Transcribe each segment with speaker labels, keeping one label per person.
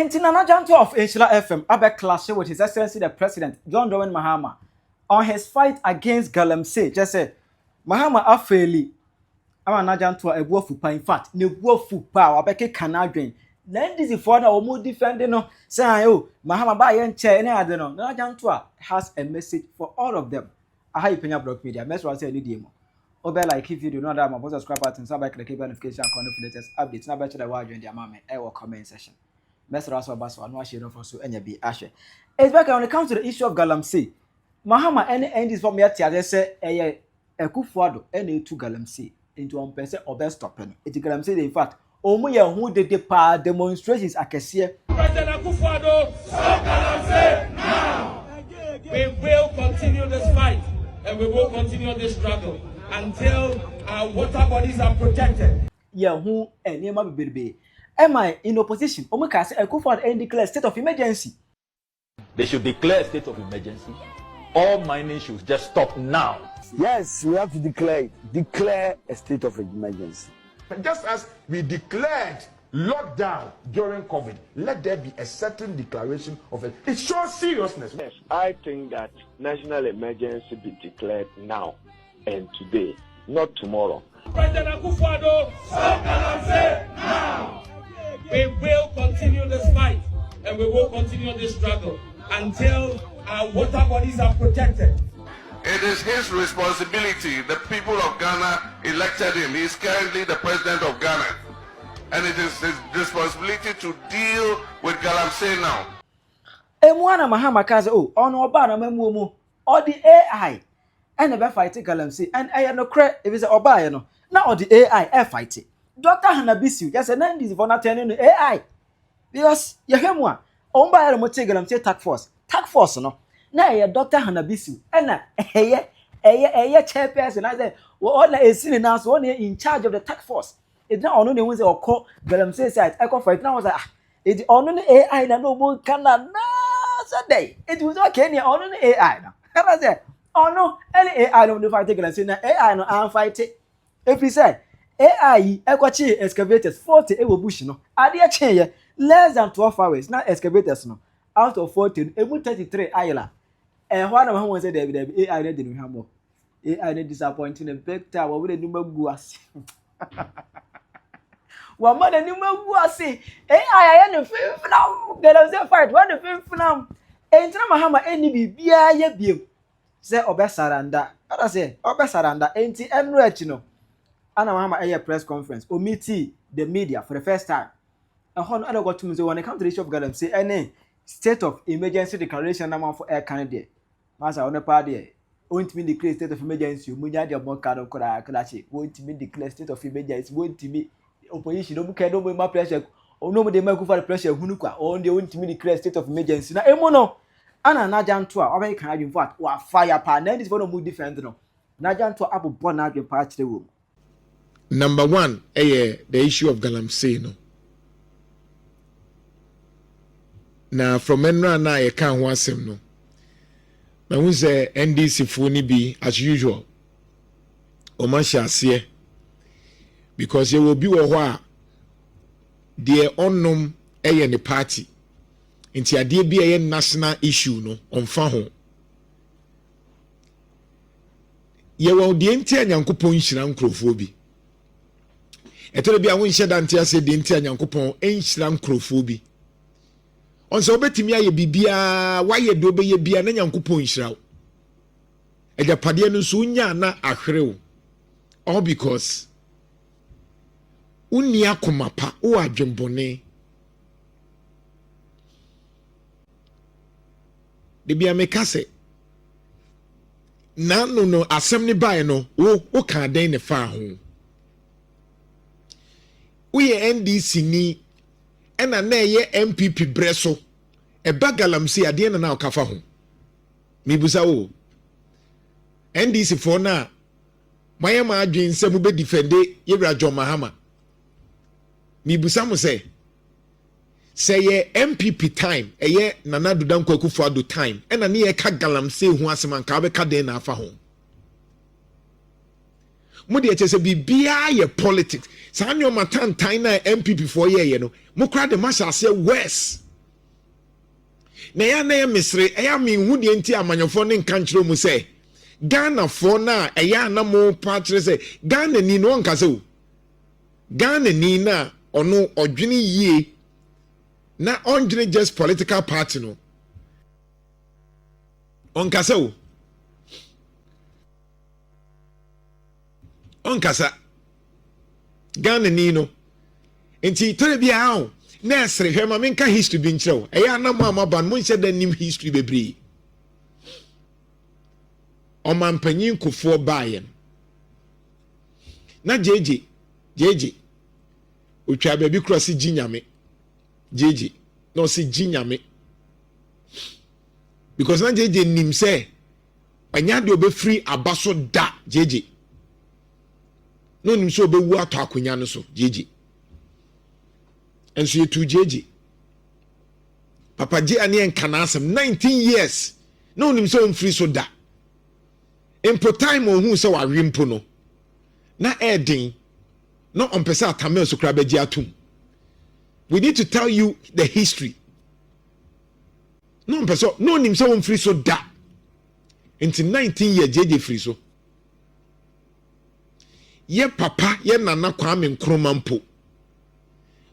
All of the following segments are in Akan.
Speaker 1: Nana Jantuah of NDC FM abe clashing with His Excellency the President John Mahama on his fight against Galamsey. Just say Mahama afeli Nana Jantuah ebuofu in fact ne buofu pa abeke kanadwen na NDC for na omo defend no say oh Mahama ba ye nche na ade no. Nana Jantuah has a message for all of them. Aha Penyah block media message say any demo obe like if you do not have my subscribe button so back click notification and the latest updates na be the word join the amame e will comment section. Message also about so no share for so enya bi ahwe. It's back when it comes to the issue of Galamsey. Mahama any from here tia say eye ekufuado ene etu Galamsey into one person or best stop no. It Galamsey in fact omo ye hu de pa demonstrations akese.
Speaker 2: President Akufuado, stop Galamsey now. We will continue this fight and we will continue this struggle until our water bodies are protected.
Speaker 1: Ye hu enema bibirbe. Am I in opposition? Omeka say Akufuado and declare state of emergency.
Speaker 3: They should declare a state of emergency. All mining should just stop now.
Speaker 4: Yes, we have to declare a state of emergency.
Speaker 5: Just as we declared lockdown during COVID, let there be a certain declaration of it. It shows seriousness.
Speaker 6: Yes, I think that national emergency be declared now and today, not tomorrow.
Speaker 2: President Akufuado, stop Galamsey now. We will continue this fight and we will continue this struggle until our water bodies are protected.
Speaker 7: It is his responsibility. The people of Ghana elected him. He is currently the president of Ghana. And it is his responsibility to deal with Galamsey now.
Speaker 1: Emwana Mahama kaze ono oba na mamuomu or the AI and never fight Galamsey and I no cre if it's oba ye no na or the AI fight it. Dr. Hanabisi just an NDC for not turning AI because you hear more on by the Galamsey task force no na ye Dr. Hanabisi and na chairperson I say all na senior now so one in charge of the task force. It's not only the ones that call Galamsey side I call fight now was like it's only AI na no more can na day it was okay near only AI now I say oh no any AI no fight Galamsey na AI no am fight it if he say AI ekwachi excavators 40 ewo bush no ade eche ye less than 12 hours na excavators no out of 40 emu 33 ayla ho na ho say David AI na de no hamo AI na disappointing the vector wo de numa gu ase wa ma de numa gu ase AI ya no fimfuna Galamsey fight wa no fimfuna entina Mahama eni bibia ye biem say obesaranda ada say obesaranda enti enro achi no Ana Mahama a press conference or meet the media for the first time. And how got to say when it comes to the issue of Galamsey, any state of emergency declaration number for air candidate. Master on the party, won't mean declare state of emergency, Munya de Mokado Kolachi, won't mean declare state of emergency, won't be opposition, no care no more pressure, or no they might go for the pressure, Hunuka, or they won't mean declare state of emergency. Now, Emono, Nana Jantuah, or can you fact, or fire pan, then is one of more defend. Nana Jantuah Abu Bonard your part the room.
Speaker 5: Number one, the issue of Galamsey no. Now from Enra na ye kan ho asem no. Na hu say NDC fo ni bi as usual. O ma hye because ye will be wo ho a de onnom ne party. Nti ade bi ye national issue no onfa ho. Ye wo de nti anyankopon hyira nkrofo bi. Etore bia won hyeda ntia se de ntia nyankopon enhyira nkrofo bi onse obetimi aye bibia waye do be ye bia na nyankopon hyira ejapade no so nya na ahwerew all because unni akomapa o adwembone de bia mekase na no asem ni bae no wo ka den ne fa ho Uye NDC ni ena na ye MPP breso eba Galamsey ade na okafa ho mibusa wo NDC for na maye ma adwen se mu be defende yewra John Mahama mibusa mo say ye MPP time eye Nana Dudankwa Akufo-Addo time ena ne ye ka Galamsey ho asema nka be ka den na afa ho Mudi eche bibia ye politics. Sa anyo matantan na MPP for ye no. Mo kra de masha ase worse. na ya na ya misre eya me hu de enti amanyofo ne nkanchiro mu se Ghana for na eya na mo patre se Ghana ni no nkase o Ghana ni na ono odwene yie na ondwene just political party no onkase o onkasa Ghana ni no enti tore bia ho na esre hwe ma menka history bi nkyerɛw eya na mo amaban mo nhyɛ da nim history bebree Omampanyin Kufuor bayen na jeje otwa baby cross Nyame jeje no si Nyame because na jeje nim say anya de obefri abaso da jeje no nim so obewu ato akonya no so jeje enso yetu jeje papa je ane enkana asem 19 years no nim so mfri so da impo time who say wa rimpo no na edin no ompesa atamel so kra beji atum. We need to tell you the history. No ompesa no nim say won free so da into 19 years jeje free so ye papa ye nana Kwame Nkrumah mpo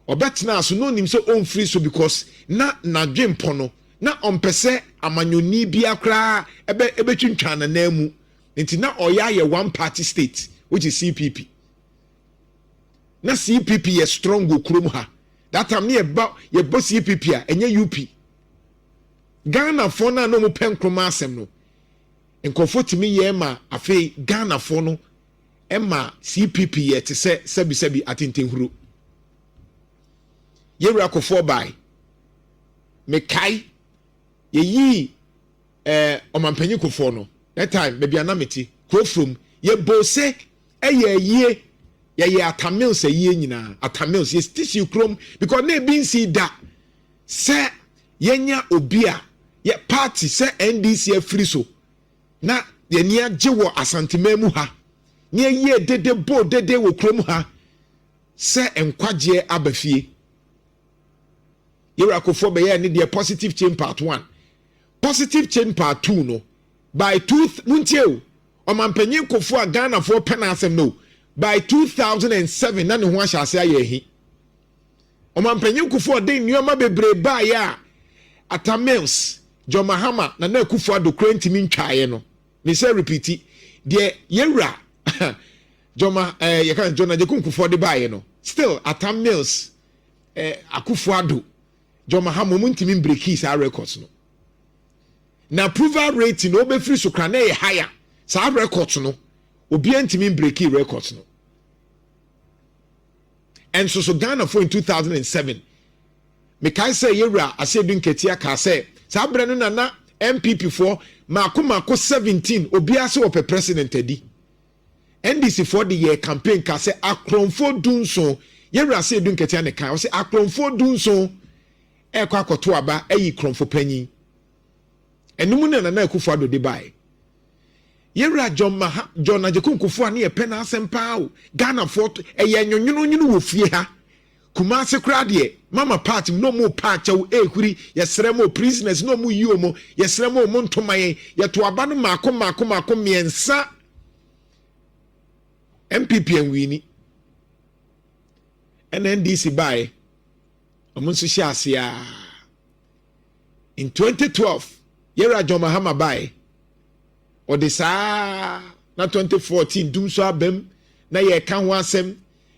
Speaker 5: obetna so no nim say on free so because na dwempo no na ompese amanyoni bia kra ebe twintwa na namu nti na oya ye one party state which is CPP na CPP ye strong go krom ha that time ye bo CPP a enye UP Ghana for na no mo pen Nkrumah asem no enkofo timi ye ma afei Ghana for no ema CPP ye te se sebi atentenhuru ye rakofo bai mekai ye yi Omampanyin Kufuor no that time baby anameti go from ye bose ye atamils ye nyina atamils ye tissue chrome because na bin see da se yenya obia ye party se NDC free so na ye nia jewo asantememu ha ne ye dede wo chrome ha se enkwagye abafie ye Kufuor be ye ne the positive change part 1 positive change part 2 no by muntieu Omampanyin Kufuor Ghana for penasem no by 2007 na ne ho ahyase ayehi Omampanyin Kufuor de nneoma bebre ba ya atamils John Mahama na Kufuor do krantimi ntwaye no me say repeat de yewra John Kufuor de baye no still atamils Kufuor do John Mahama muntimi breaki sa records no na approval rating no be free so kra na higher sa records no obi antimi breaki records no and so Ghana for in 2007 me kai say yewra asedun ketia ka say sa bre no na MPP for mako 17 obi ase wo president adi NDC for the year campaign ka say akronfo dunso yewra asedun ketia ne kan wo say akronfo dunso ekwa akoto aba ayi kronfo panyin enum na Kufuor do de bai yewra John Kufuor na ye pena asempa o Ghana for eye nyonyono wo fie ha Kumase kra de mama party no mo patcha wo ehuri yesere mo prisoners no mo yio mo yesere mo ntomaye yeto aba no mako miensa MPP enwini NDC bai omunso hye asia in 2012 yewra John Mahama bai odisa na 2014 dumso abem na ye ka ho asem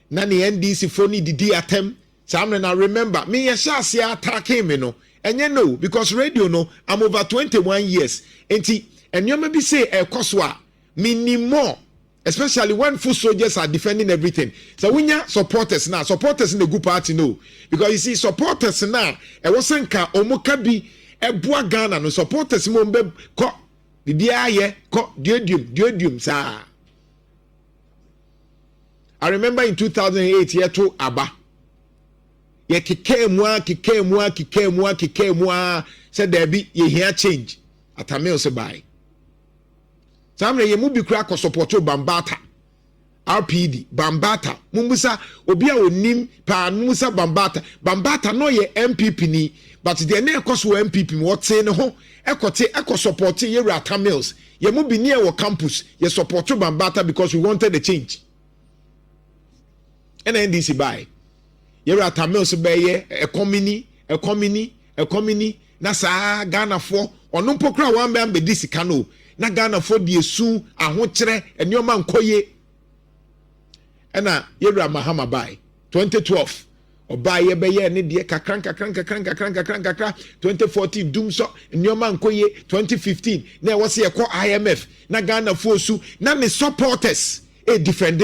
Speaker 5: na ne NDC for ni didi atem samre na remember me ye shase attacking me no enye no because radio no I'm over 21 years enti enyoma bi say ekoso a minimum especially when full soldiers are defending everything so winya supporters in the good party no because you see supporters na e wosenka omoka bi eboa Ghana no supporters mo mbe ko bibia ye ko duodium sa I remember in 2008 year to aba ye kikemwa said there be ye here change atamel se buy samre ye mu bi kura ko support bambata RPD Bambata mumbusa obi a onim pa mumbusa Bambata no ye MPP ni but the na ekoso MPP what say ne ho eko support Yewura Tamils ye mu bi near wo campus ye support Bambata because we wanted the change and NDC buy Yewura Tamils be ye economy na saa Ghana for ono mpokra wan be di sika no na Ghana for die su ahokyere enioma nkoye ena Yewura Mahama buy 2012 oba ye be ye ne de kakran 2014 dum so enioma nkoye 2015 na wo se ye ko IMF na Ghana for su na ne supporters defend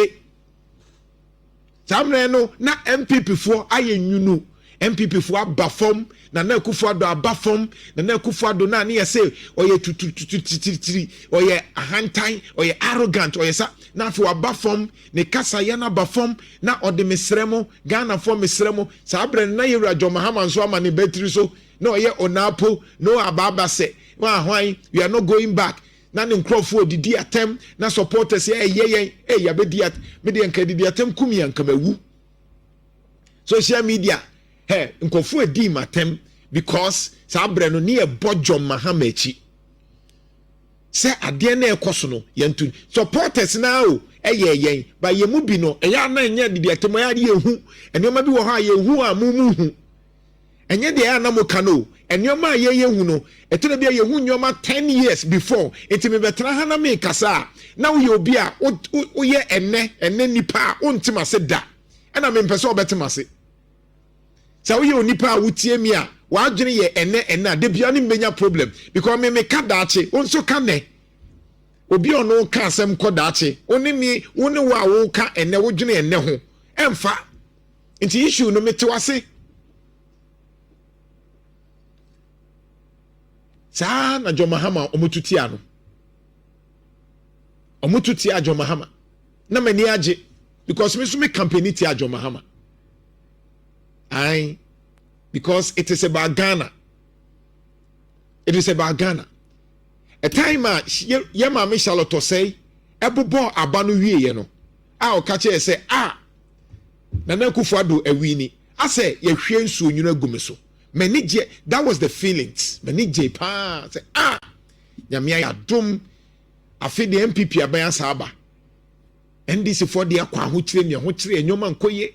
Speaker 5: samre no na MPP for ayenwunu MPP for abafom na Akufo-Addo abafom na Akufo-Addo na ne say oye tutututiri oye ahantan oye arrogant oye sa na for abafom ne kasa ya na abafom na ode mesremo Ghana for mesremo sa abre na Yewura John Mahama nso ama ne battery so na oye onapo no ababa se wa hwan we are not going back na ne nkrofo didi atem na supporters ye ya bedi at media nka didi atem kumi anka mawu social media hey nkrofo edi matem because sabre no ne John Mahama echi se ade na ekoso no yentu supporters na o yen ba ye mu bi no eya na nya didi atem ya de ehu enoma bi wo ha ye hu a mu hu enye de ya na mo kano enoma ye hu no etena bia ye hu nyoma 10 years before enti me betra ha na me kasa na wo ye obi a wo ye enne nipa a ontima se da na me mpese obetima se sa wo ye onipa a wotie mi a wadwene ye enne de bia ne menya problem because me ka daache onso ka ne obi ono ka asem ko daache oni mi woni wa wo ka enne wo dwene enne ho emfa nti issue no metewase sa na John Mahama omututia no omututia John Mahama na mani age because me so me campaign tia John Mahama aye because it is about Ghana. It is about Ghana. A time ye mama Charlotte say ebobo abanu wie no a o ka che say Nana Akufo-Addo ewini I say ye hwe nsuo nyuna gume so menije that was the feelings menije pa say nyame ya dum afi de MPP aban asaba NDC for de akwa ho kire ne ho kire enyoma nkoye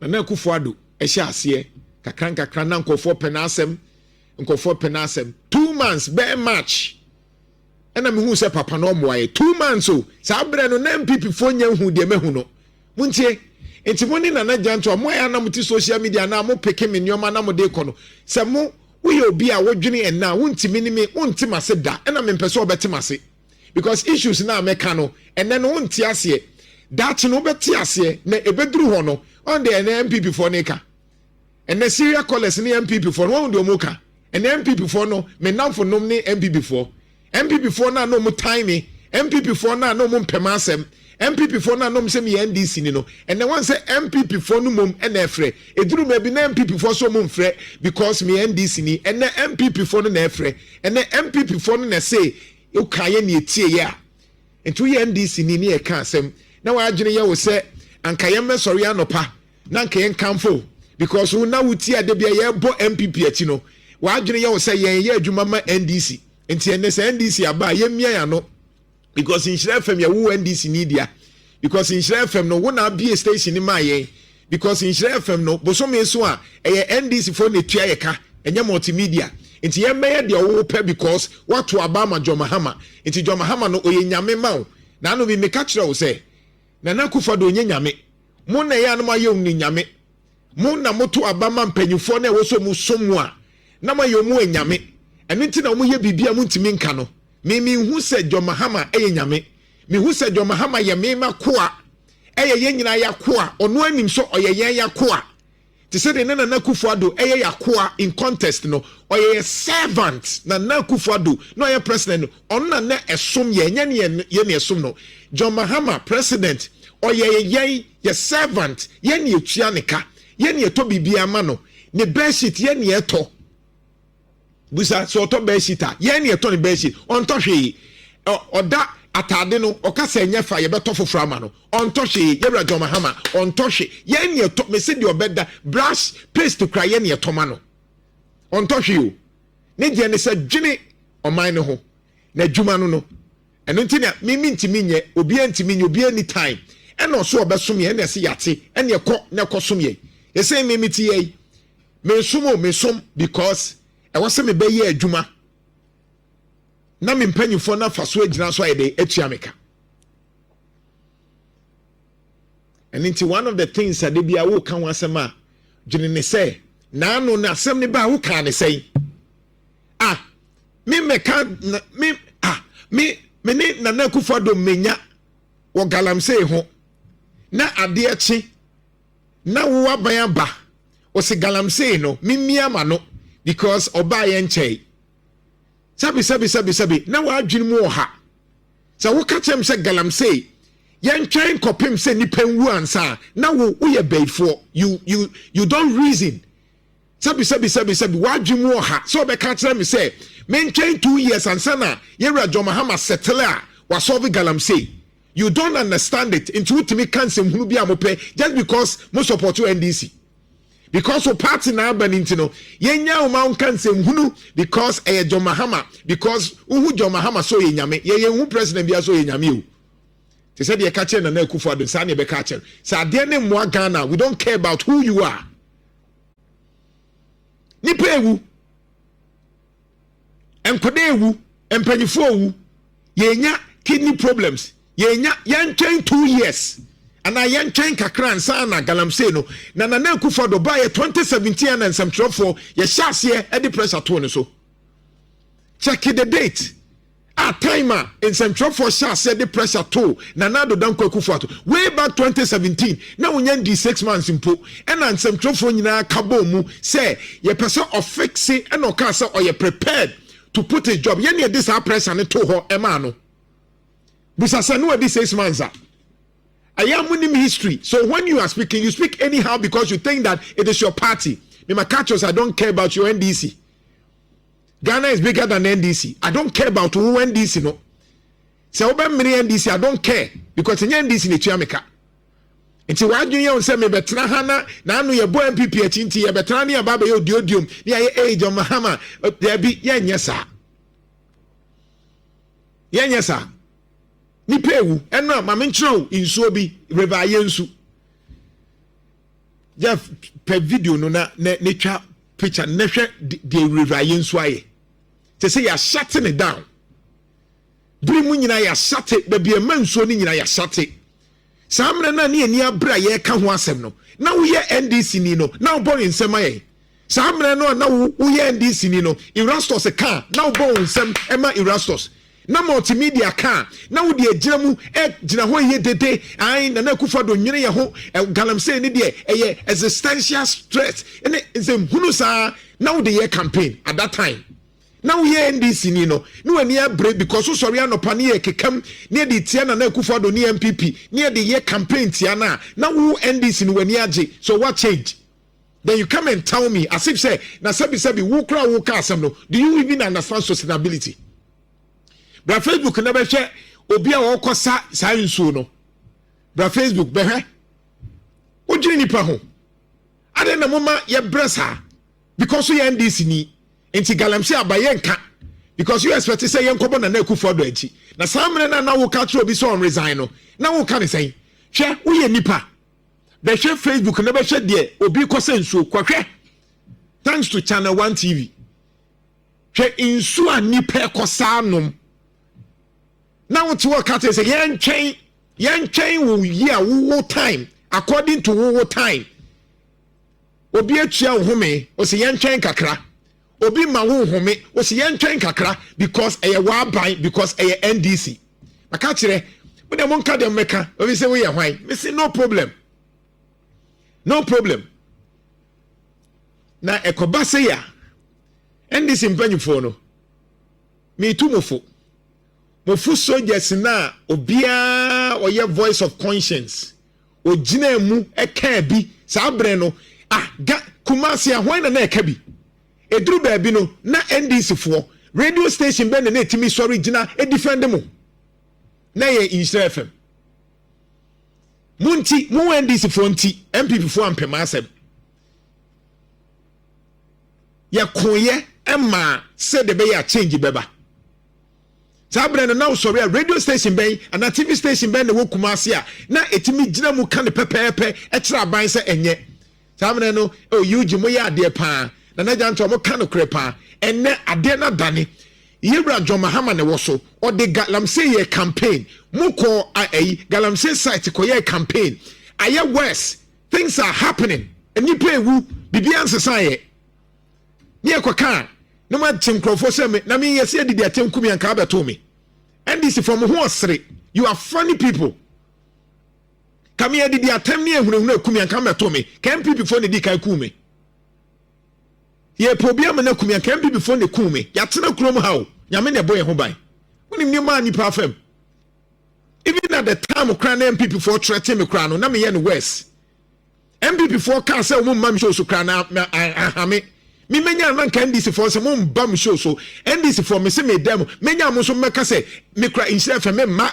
Speaker 5: Nana Akufo-Addo ehye ase kakran na nkofo penasem 2 months be match ena me hu se papa no moaye 2 months o sa bre no na MPP fo nya hu de mehu no muntie enti mo ni Nana Jantuah mo ya na muti social media na mo peke me nyoma na mo de kono se mo wo ye obi a wodwene enna wontimi ni me wontima se da ena me mpese obetima se because issues na meka no enne no wonti ase that no beti ase na ebeduru ho no on the MPP for neka enne serial callers ni MPP for no ndo moka enne MPP for no me namfo nom ni MPP for na no mo time MPP for na no mo mpema MPP for na no mo se me NDC ni no enne wan say MPP for no mom enne efre eduru ma bi na MPP for so mom frɛ because me NDC ni enne MPP for no na efre enne MPP for no na say you kaye ni etie ya entu ye NDC ni e ka asɛm na wa adwene ye wo sɛ anka ye mesori anopa na anka ye nkamfo because we na wuti ade bia ye bo MPP achi no wa adwene ye wo sɛ ye adwuma ma NDC enti enne sɛ NDC aba ye mia ya no because in Shire FM ye wo NDC ni dia because in Shire FM no wona be station ni ma ye because in Shire FM no bosome so a ye NDC for ne tua ye ka enye multimedia enti ye meye de wo pe because what to Obama John Mahama enti John Mahama no oye nyame ma wo na no bi me ka kire wo sɛ Nana Akufo-Addo onye nyame mo na ya no ma ye ni nyame mo na moto Obama mpanyufo na wo so mu somu a na ma ye mu enyame eno nti na mo ye bibia mo ntimi nka no me hu sɛ John Mahama nyame me hu sɛ John Mahama ye me ma koa ye nyina ya koa ono anim so oye ya koa te sɛ de Nana Akufo-Addo ya koa in contest no oye servant Nana Akufo-Addo no ye president no na esom ye nya ne esom no John Mahama president oye ye servant ye ne etua ne ka ye ne eto bibia ma no ne bedsheet ye ne eto busa so to bedsheet a ye ne eto ne bedsheet on to hwe oda atade no okasa enye fa ye beto foforo ama no onto hwe yewra John Mahama onto hwe ye ne to me se de obeda brush paste to cry ye ne toma no onto hwe o ne je ne se dwene oman ne ho na adwuma no eno ntina mimi ntimi nye obi antimi nye obi any time eno so obesom ye ne se yate ene ekọ ne kosom ye ye say mimi ti ye me som because e wose me be ye adwuma na me mpanyifo na faso agina so ayede atuameka. And into one of the things that they be a wo kan wasema gene ne say na no na asem ne ba wo kan ne say me ne Nana Akufo-Addo menya wo Galamsey ho na ade echi na wo aban ba o se Galamsey no mimia ma no because oba ye nchei sabi na wa adwene mu oha sa wo ka chem se Galamsey ye ntwen kopem se nipa nwu ansa na wo ye baifo you don't reason sabi wa adwene mu oha so be ka chem se mentwen 2 years ansa na yewra John Mahama settle a wa solve Galamsey. You don't understand it into utimi cancel hunu bi amope just because mo support you NDC. Because of party na ban intino yenya o ma cancel hunu because John Mahama because uhu John Mahama so ye Nyame ye hu president bia so ye Nyame o. They said ye ka che Nana Akufo-Addo sa ne be ka che. Sa de ne mo Ghana we don't care about who you are. Nipa ewu enkode ewu empanyifo ewu yenya kidney problems yenya yentwen 2 years ana yentwen kakra nsa na Galamsey no na Nana Akufo-Addo ba ye 2017 and some trofo ye hyase e de pressure to ne so check the date a timer in some trofo hyase de pressure to Nana Akufo-Addo way back 2017 na wonya di 6 months impo and some trofo nyina kabo mu say ye person of fixing and o ka say or ye prepared to put a job ye this pressure ne to ho ema no busasa no this 6 months I am winning history. So when you are speaking, you speak anyhow because you think that it is your party. Me catch us, I don't care about your NDC. Ghana is bigger than NDC. I don't care about who NDC no. So oba many NDC, I don't care because in NDC ni tuameka. Nti wa adwenya on say me betra hana na anu ye boy MPP achinti ye betra ne aba be ye odiodium ne ye John Mahama there be ye nyesa. Ye nyesa. Ni pewu eno ma menchro insuo bi river yensu Jeff pe video no na ne twa picture ne hwe the river yensu aye te say ya shutting it down bri mu nyina ya shut it be mansuo ni nyina ya shut it samre na ne ani abra ye ka ho asem no na wo ye NDC ni no na wo bo nsem aye samre no na wo ye NDC ni no Erastus ka na wo bo nsem ema Erastus na multimedia ka na wo de agiramu gina ho ye dede ai Nana Akufo-Addo nwene ye ho Galamsey ni de eye existential stress ene nsem hunu sa na wo de ye campaign at that time na wo ye NDC ni no no ani abre because so sorry anopa ne ye kekam ne de tia Nana Akufo-Addo ni MPP ne de ye campaign tia na wo NDC ni wani age so what change? Then you come and tell me as if say na sabi wo kra wo ka asem no do you even understand sustainability? Bra Facebook na be hwe obi a wo kosa sa nsuo no bra Facebook be hwe ojiri nipa ho ade na moma ye bresa because you NDC ni enti Galamsey abaye nka because you expect say ye nkobo Nana Akufo-Addo achi na samre na wo ka tro obi so on resign no na wo ka ne say hwe wo ye nipa be hwe Facebook na be hwe de obi kosa nsuo kwahwe thanks to Channel 1 TV hwe nsuo a nipa kosa anom now what you cut is a young chain will year wo time according to wo time obi atua home o se young chain kakra obi ma wo home o se young chain kakra because e wa ban because e NDC maka kire we dem monka dem meka obi say we ye hwan me say no problem na ekoba say ya NDC mpanyufo no me tumofo mofu soldiers na obia oye voice of conscience ogina mu eka bi sa bre no Kumasi ahwan na eka bi eduru ba bi no na NDC fo radio station be na etimi sorry gina e defend mo na ye Insira FM munti mu NDC fo nti MPP fo ampema asem ya koye emma said the be change beba Sabre no now sorry radio station ben and a TV station ben the wo Kumasi a na etimi gina mu kan pepepe e kira ban se enye Sabre no oh yuji mo ya ade pa Nana Jantuah mo kan okrepa enne ade na dane Yebra John Mahama ne woso or the Galamsey F campaign muko a Galamsey site ko ye campaign aye worse things are happening and you pay wu bibian sesaye ye kwaka no ma tinkrofo se me na me yesi didi atem kumi anka abeto me NDC from who osre you are funny people come here didi atem ne ehunu kumi anka abeto me can people for ne di kai kume ye problem na kumi anka people for ne kume ya tena krom hawo Nyame ne boy ho ban woni ni ma ni pa fam even at the time cry na MPP for threaten me cry no na me ye no worse MPP for can say mo mam show so cry na me menya na kan NDC for say mo mbam show so NDC for me say me dem menya mo so meka say me cry Insira FM me ma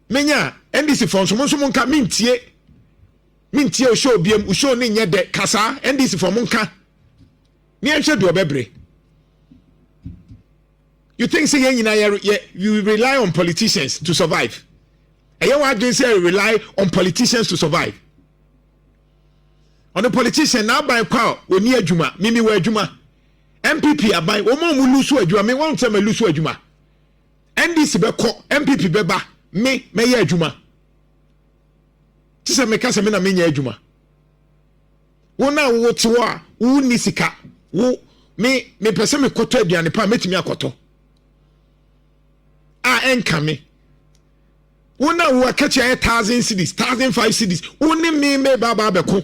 Speaker 5: menya NDC for so mo nka mintie o show biem o show ne nye de kasa NDC for mo nka ni enhwe do bebre. You think say you rely on politicians to survive? And you want to say you rely on politicians to survive? On the politician now by power, we need Juma, Mimi we Juma. MPP abai, omo mu lusu adwuma, me won say me lusu adwuma. NDC be ko, MPP beba, me ye adwuma. Ti say me ka say me na me nya adwuma. Wo na wo ti wo a, wo ni sika, wo me pese me koto aduane pa metimi akoto. Enkame wona wo akachi 1000 cedis 1005 cedis woni me baba beko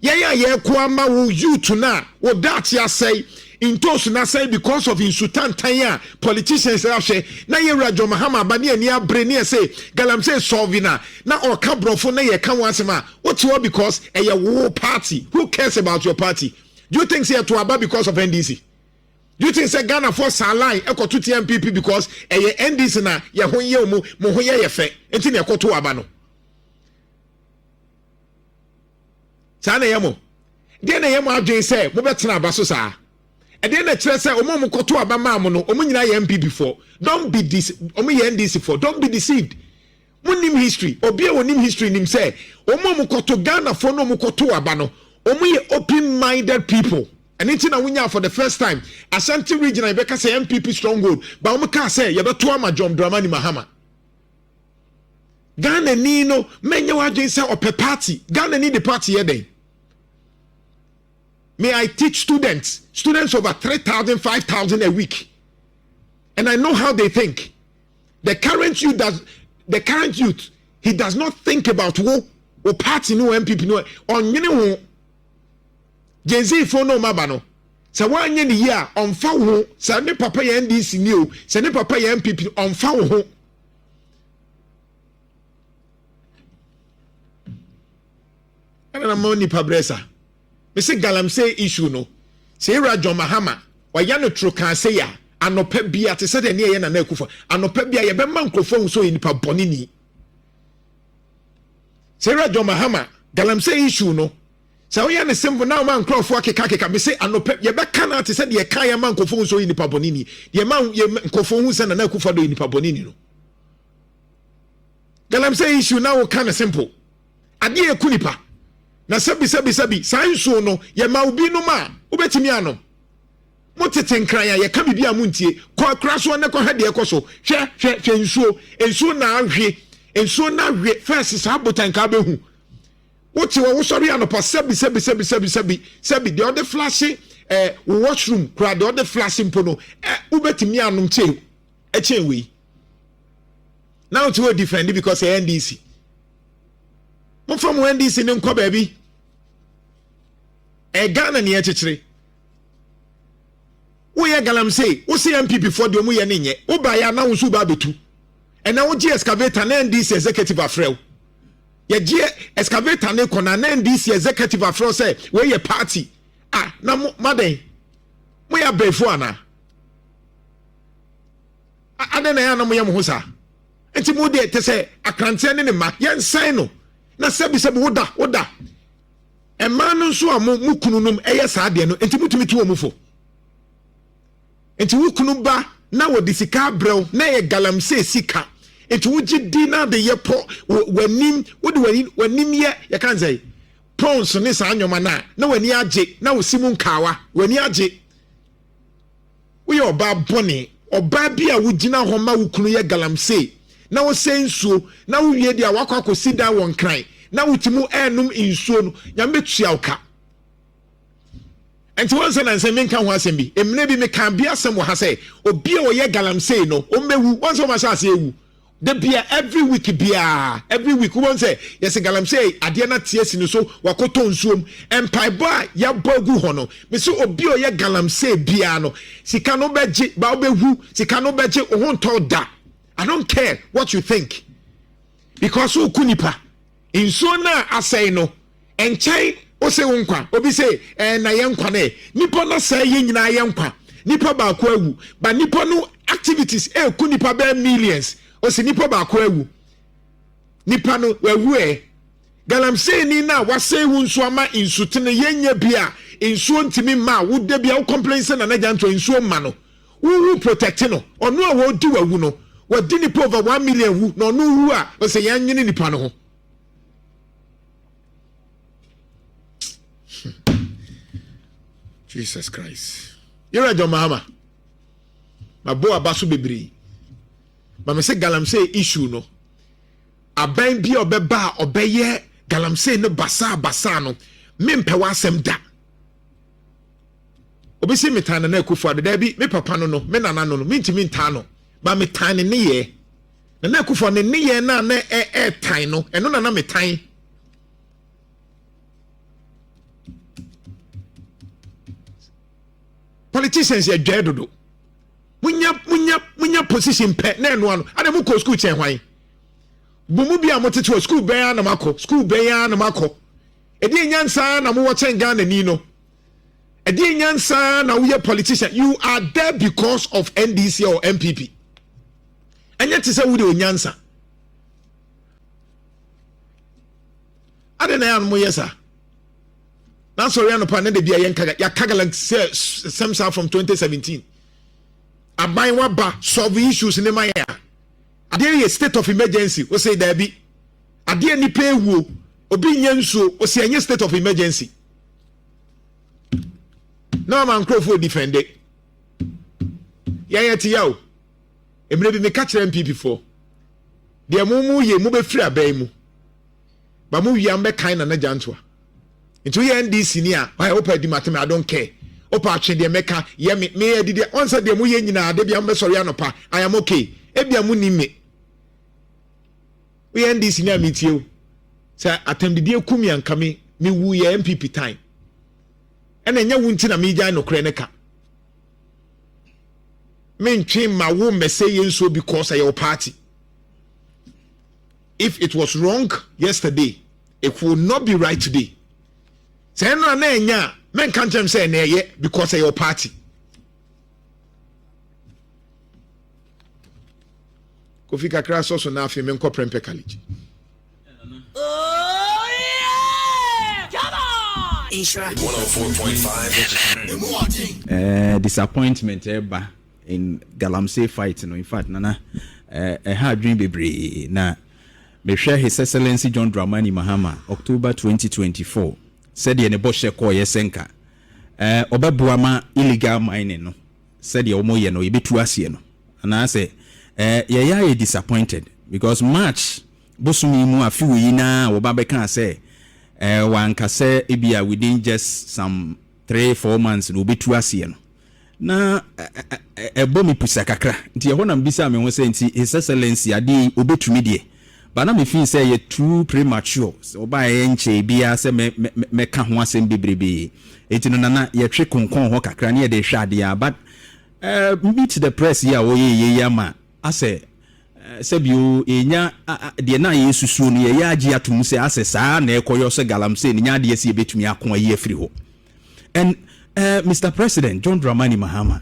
Speaker 5: ye ko ama wo youth na wo that ya say into na say because of insultant tan politicians ahwe na ye John Mahama ba ne ani abre ne say Galamsey solve na o ka brofo na ye ka wansema what you because a wo party who cares about your party? Do you think say to aba because of NDC? Do you think say Ghana for Salai eko to MPP because eye NDC na ye ho ye mo ho ye fe enti na ekoto aba no sana ye mo de na ye mo adwen say mo betena aba so saa e de na kire say omo mo koto aba ma mo no omo nyina ye MPP for don't be this omo ye NDC for don't be deceived munim history obi e wonim history nim say omo mo koto Ghana for no mo koto aba no omo ye open minded people. And it's now for the first time. Ashanti region, I beka say MPP stronghold. But umka say yabeto ama John Dramani Mahama. Ghana ni no menye waje say ope party. Ghana ni the party yede. May I teach students over 3,000, 5,000 a week, and I know how they think. The current youth he does not think about who party no MPP no on you Genzi for no mabano. Sa wanye ni ya on fa ho sa ne papa ya NDC ni o sa ne papa ya MPP on fa ho. Ana mo ni pabresa. Me se Galamsey issue no. Se John Mahama wa ya no tro kan se ya anopa bia te se de ne ye na na akufa. Anopa bia ye be man krofo so nipa boni ni. Se John Mahama Galamsey issue no. So we are the simple now man crowd for keka me say anope ye be kana te said ye kan ye man kofo so nipa bonini ye man ye kofo hu se na kufa do nipa bonini no Galamsey issue now kind of simple ade ye kunipa na sabi sanso no ye ma obi no ma obetimi ano motete nkran ya ye ka bibia muntie ko kraso ne ko hade ye koso hwe ensuo na hwe first sa botan ka behu what you were sorry and sebi the other flashing washroom crowd the other flashing pono ubetimi anum che we now to defend because NDC mo from NDC ne nko baby Ghana ne chechire wo ye Galamsey wo see MPP for the omu ye ne nye wo ba ya na wo su ba betu and now wo excavator na NDC executive afrel ye gie excavator ne kona na NDC executive afro say we ye party na maden mo ya befo ana ade na ya na mo yam ho sa enti mo de te se akrante ne ma yen san no na sebi woda emma no nso a mo kunu num eye sa de no enti mutumi tu omu fo enti wo kunu ba na wo de sika brew na ye galamsey sika enti wo gidi na de ye po wanim wo de wanim ye kan say pons ne sa anyoma na wani age na wo simu nkawa wani age wo ye oba bone oba bia wo gina ho ma wo kunu ye galamsey na wo sensuo na wo wie dia wakwa kosida won kran na wo timu enum insuo no nyame tua oka enti won se na nse menka ho asem bi emne bi me kan bia asem wo ha say obi a wo ye galamsey no o mewu won se o ma sha ase ewu de bia every week won say yes galamsey ade na tie si no so wakoto nsuom empaibo a ya bogu ho no me se obi o ye galamsey bia no sika no beje ba obehu sika no beje o ho ntɔ da. I don't care what you think because o kunipa insuo na asɛe no enkyɛn o se wonkwa obi say na yenkwa na nipa na sɛ ye nyina yenkwa nipa ba ko awu ba nipa no activities kunipa be millions o se nipa ba ko awu nipa no wawu galamsey ni na wasɛe wu nso ama insutene yenya bia insuo ntimi ma wo de bia wo complain say na Jantuah insuo ma no wo protect no ono a wo di wawu no wadini po over 1 million wu no wu a o se yan nyini nipa no ho Jesus Christ you're John Mahama mabo abaso bebiri ba me se galamsey issue no aban bi obeba obeye galamsey no basa no mempe wa asem da obisi metana na akufo ade da bi me papa no me nana no me ntimi nta no ba me tan ne ye na akufo ne ye na tan no eno na me tan politicians ya dwedodo munya position pe na eno ano ade mu ko school chen hwan bomu bia mo tete school ben ya na makọ edi nyansa na mo wo chen Ghana ni no edi nyansa na wo ye politician you are there because of NDC or MPP and yet say wo de onyansa ade na ya no mo yesa na sorry no pa na de bia yen kaga ya kagala semsa from 2017 aban wa ba solve issues in my ya ade ye state of emergency o say there be ade ni pa ewu obi nyanso o say any state of emergency no man crofo defend it yayati yawo emre bi me ka kire MPP for de mu ye mu be free aban mu ba mu wi am be kan na Jantuah into ye NDC ni a why opa di matem I don't care opa atwe de meka ye me edide onse de mu ye nyina de bia me sori anopa I am okay e bia mu ni me we NDC ni amitio say atem de ekumi ankame me wu ye MPP time ena nya wu ntina me gya no kre ne ka me ntwe ma wo mese ye nso because your party if it was wrong yesterday it will not be right today say no na nya men kan chem say na ye because your party Kofi kakra so na afi men ko prempe college
Speaker 8: Insure 104.5
Speaker 9: disappointment eba in Galamsey fight no in fact nana had dream bebre na me share His Excellency John Mahama October 2024 said ye ne bo she call ye senka obebuama illegal mining no said ye omo ye no ye betu ase no na say ye ya disappointed because March bosumi mu afi wi na wo ba be kan say wanka say ebia within just some 3-4 months no betu ase no na ebomi pusa kakra nti ho na mbisa me ho say nti His Excellency ade obetumi de ba na me feel say ye too premature so ba ye nche bia say me ka ho asem bebrebe eti no na ye twe konkon ho kakra na ye de hwade ya but meet the press ya wo ye ma ase sebio enya de na ye susuo no ye agi atum say ase saa na ekoyo so Galamsey ni nya de ase betumi akon ayi afiri ho and Mr. President John Mahama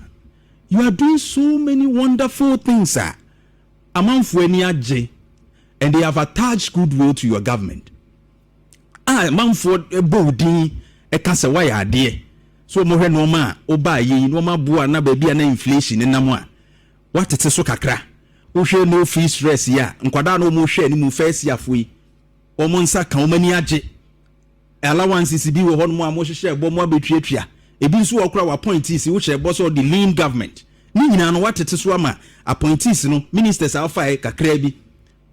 Speaker 9: You are doing so many wonderful things, sir. Amanfo ani agye, and they have attached goodwill to your government. Amanfo ebodin ekase wa ya ade. So mo hwe no ma oba yi no ma boa na ba bia na inflation nam a. Watete so kakra. Wo hwe no free stress ya. Nkwada no mo hwe ni mu first year foi. Omo nsa kan o mani agye. Allowances bi wo ho no mo hwehwe ebo mo abetuatua. Ebi nso okura wa appointees wo hwe boss of the lean government. Ni nyina no watete so ama appointees no ministers alfa kakra bi.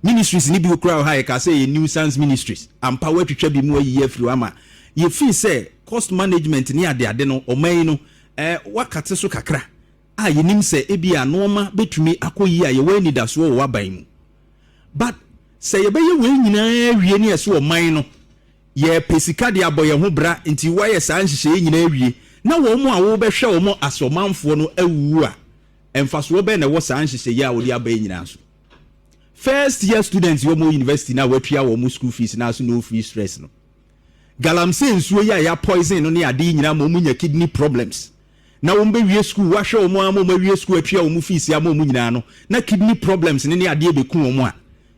Speaker 9: Ministries ni bi okura ha ka say new science ministries. Ampa watwetwa bi mu ayi afiri ama. Ye feel say cost management ni ade no oman no wakate so kakra. Yenim say ebia norma betumi akoyi ye we need aso wo waban mu. But say ye be ye we nyina wie ne so oman no ye pesika de aboye ho bra nti waye saa nhihye nyina wie na wo mu a wo be hwe wo mu asomanfo no awuwu a emfaso be na wo saa nhihye ye a wo de abaye nyina so. First year students wo mu university na watua wo mu school fees na so no free stress no. Galamsey nsuo ya poison no ne ade nyina mo munya kidney problems. Na wo mbe wie school wa hwe wo mu ama mo wie school atua wo mu fees ya mo mu nyina no na kidney problems ne ade beku wo mu a.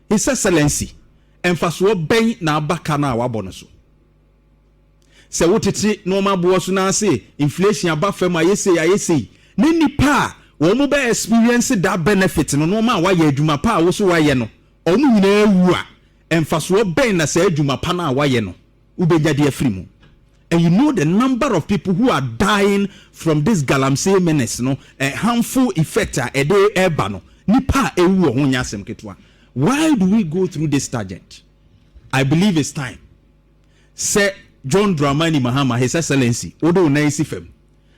Speaker 9: His Excellency emfaso ben na abaka na wabɔ no so. Se wotete no ma bo so na ase inflation aba fam ayese ne nipa wo mu be experience that benefit no ma wa ye adwuma pa wo so wa ye no o mu nyina awu a emfaso ben na se adwuma pa na wa ye no ubenya de afiri mu. And you know the number of people who are dying from this Galamsey menace no a harmful effect a day eba no nipa ewu ho nyasem ketwa. Why do we go through this tangent? I believe it's time. Say John Mahama, His Excellency, Odo Naisi Fem.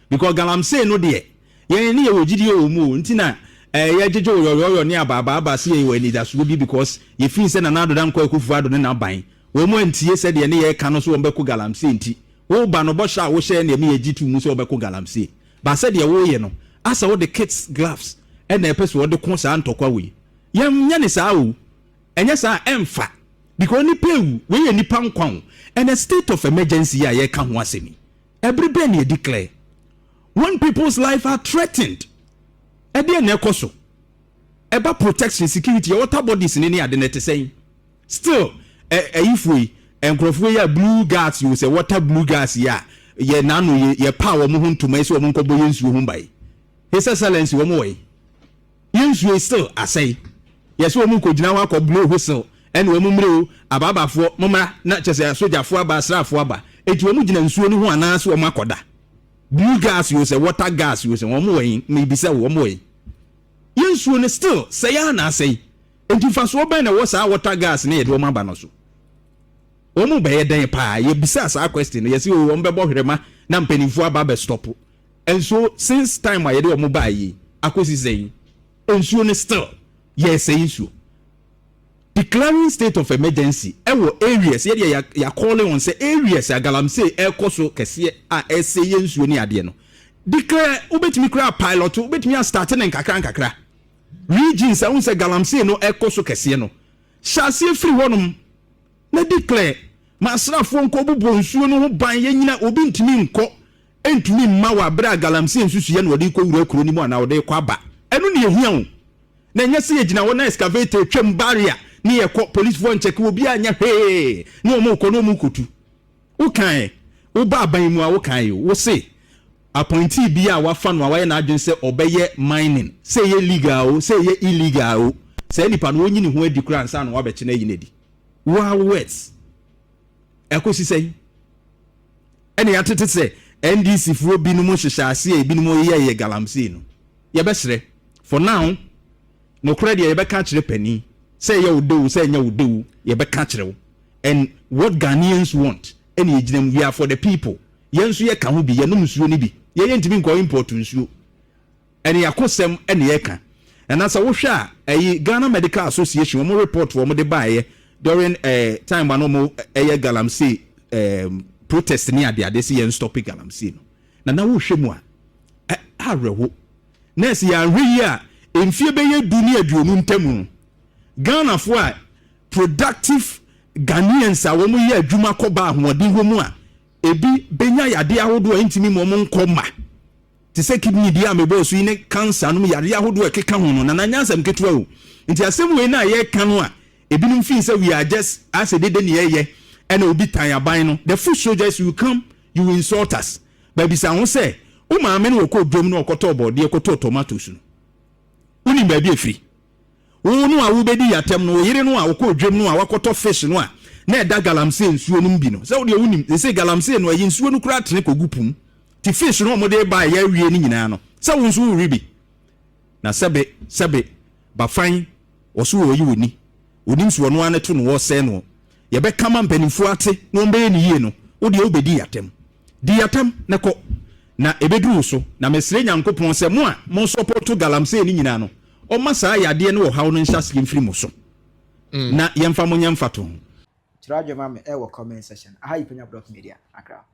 Speaker 9: Because Galamsey no de ye ni ojidi o mu ntina ye jeje oyoyo ni ababa si ye wani da so bi because ye feel say na nado dan kwa kufu ado ne na ban. Wo mu antie se de ne ye ka no so wo beko Galamsey nti. Wo ba no bo sha wo share na me ye jitu mu so wo beko Galamsey. Ba se de wo ye no. Asa wo the kids gloves and na person wo de kon sa ntokwa we. Yem nya ne saa o. Enya saa emfa. Because ni pewu we ye nipa nkwan. And a state of emergency ya ye ka ho asemi. Every ben ye declare. When people's life are threatened. E de na ekoso. Eba protection security water bodies ni ni ade na te saying. Still if we enkrofo ya blue gas you say water blue gas ya ye nanu ye power mo huntuma so mo nkobo yensuo ho bai. His Excellency wo mo we. Yensuo still asay. Yes wo mo kogina wa ko blow whistle and wo mo mre ababafo momra na chese sojafo aba asrafo aba eti wo mo gina nsuo ni ho anase wo makoda. Blue gas you say water gas you say wo mo we me bi say wo mo we. Yensuo ne still say ya na say. Enti fa so ben na wo sa water gas na ye de wo maba no so. Wo mo be ye den pa ye bisa sa question ye say wo mbebo hwerema na mpanimfo aba be stop. And so since time I ye de wo mo ba yi akosi say ensuo ne still yes say issue. Declaring state of emergency ewo areas ye ya calling on say areas ya Galamsey ekoso kese a ese yensuo ni ade no. Declare ubetimi kra pilot ubetimi start na nkakra. Regions a unse Galamsey no ekoso kese no. Shase free honum na declare masrafo nko bubo nsuo no ho ban ye nyina obi ntimi nko entumi mma wa bra Galamsey nsusu ye no de ko wura kuro ni mu na de ko aba. Enu ne ehia wo. Na nya se yegina wo na excavator twem barrier ni ye ko police phone check wo bia nya he ni o mo ko no mu kutu wo kan wo ba ban mu a wo kan wo se appointee bia wa fa no wa ye na adwen se obeye mining se ye legal o se ye illegal o se nipa no onyi ni ho adi kura ansa no wa be kye na yi nedi wa words ekosi sei ene ya tete se NDC furo bi no mo hyehyase e bi no mo ye Galamsey no ye be sere for now no credit ye be ka kire pani say you do say you do ye be ka kire wo. And what Ghanaians want any ejinem we are for the people yensu ye ka ho bi ye no nsuo ni bi ye ntimi nko import nsuo ene yakosem ene ye ka and as wo hwa ayi Ghana Medical Association mo report wo mo de baaye during time when mo Galamsey protest ni ade say yen stop Galamsey no na wo hwe mu a arewo nurse ya hwe ya emfie be ye dunia aduonu ntamu Ghana for productive Ghanaians a wo mo ye adwuma koba ahoɔden ho mu a ebi benya yade ahodo a ntimi mo nkɔma te se kidney dia mebo so ine cancer no yare ahodo ekeka ho no na nyansam ketua o nti asem we na ye ka no a ebinum feel say we are just as a dede ne ye and obi tan aban no the foot soldiers will come you will insult us baby say won say o ma me no ko dwom no okoto obode ekoto tomatoes no uni baby efiri wo no a wo bedi yatem no yire no a wo ko dwom no a wakoto fish no a na eda galamsey nsuo no mbi no say wo de unim they say galamsey no ayi nsuo no kura tene kogupum ti fish no mo de ba ya wie ni nyina no say wo nsuo ribi na sebe ba fan wo so wo yi woni nsuo no ane to no wo se no ye be kama mpanimfo ate no mbe ni yie no wo de obedi yatem di yatem na ko na ebeduru so na mesre nyankopon se mo a mo support galamsey ni nyina no o masa yade ne wo hawo no nhyase mfiri mo so na yemfa mo nyamfa to
Speaker 1: Tirajo mame e wo comment section aha Penyah Media Accra.